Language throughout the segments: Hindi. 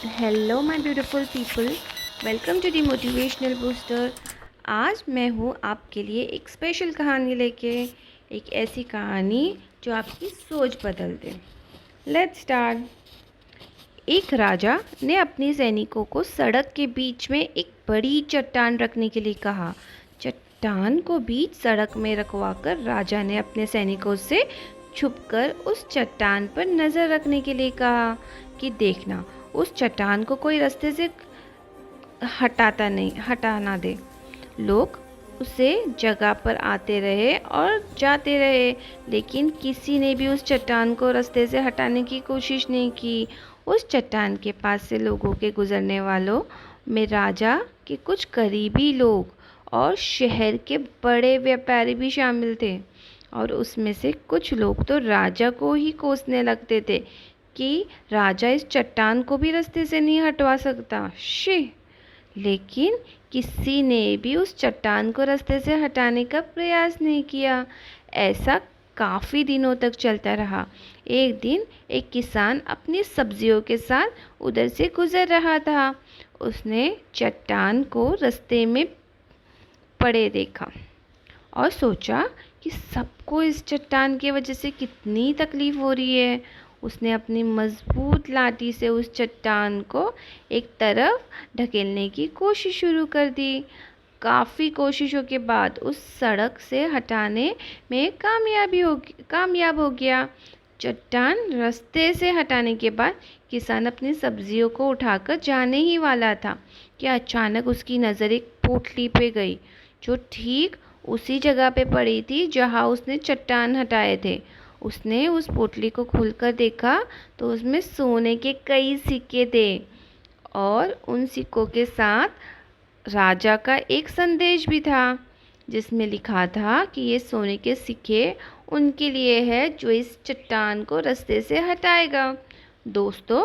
Hello my beautiful people, welcome to the motivational booster. आज मैं हूँ आपके लिए एक स्पेशल कहानी लेके, एक ऐसी कहानी जो आपकी सोच बदल दे। Let's start. एक राजा ने अपने सैनिकों को सड़क के बीच में एक बड़ी चट्टान रखने के लिए कहा। चट्टान को बीच सड़क में रखवाकर राजा ने अपने सैनिकों से छुपकर उस चट्टान पर नज़र रखने के लिए कहा कि देखना, उस चट्टान को कोई रास्ते से हटाना दे। लोग उसे जगह पर आते रहे और जाते रहे, लेकिन किसी ने भी उस चट्टान को रास्ते से हटाने की कोशिश नहीं की। उस चट्टान के पास से लोगों के गुजरने वालों में राजा के कुछ करीबी लोग और शहर के बड़े व्यापारी भी शामिल थे, और उसमें से कुछ लोग तो राजा को ही कोसने लगते थे कि राजा इस चट्टान को भी रास्ते से नहीं हटवा सकता। शी! लेकिन किसी ने भी उस चट्टान को रास्ते से हटाने का प्रयास नहीं किया। ऐसा काफ़ी दिनों तक चलता रहा। एक दिन एक किसान अपनी सब्जियों के साथ उधर से गुजर रहा था। उसने चट्टान को रास्ते में पड़े देखा और सोचा कि सबको इस चट्टान की वजह से कितनी तकलीफ़ हो रही है। उसने अपनी मज़बूत लाठी से उस चट्टान को एक तरफ ढकेलने की कोशिश शुरू कर दी। काफ़ी कोशिशों के बाद उस सड़क से हटाने में कामयाब हो गया। चट्टान रास्ते से हटाने के बाद किसान अपनी सब्जियों को उठाकर जाने ही वाला था कि अचानक उसकी नज़र एक पोटली पे गई, जो ठीक उसी जगह पे पड़ी थी जहाँ उसने चट्टान हटाए थे। उसने उस पोटली को खोलकर देखा तो उसमें सोने के कई सिक्के थे, और उन सिक्कों के साथ राजा का एक संदेश भी था, जिसमें लिखा था कि ये सोने के सिक्के उनके लिए है जो इस चट्टान को रास्ते से हटाएगा। दोस्तों,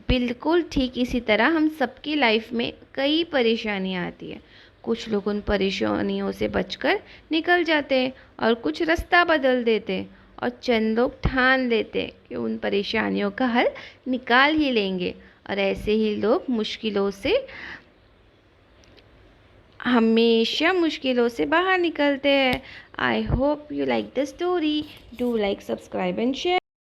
बिल्कुल ठीक इसी तरह हम सबकी लाइफ में कई परेशानियाँ आती है। कुछ लोग उन परेशानियों से बचकर निकल जाते हैं और कुछ रास्ता बदल देते, और चंद लोग ठान लेते कि उन परेशानियों का हल निकाल ही लेंगे, और ऐसे ही लोग हमेशा मुश्किलों से बाहर निकलते हैं। I hope you like the story. Do like, subscribe and share.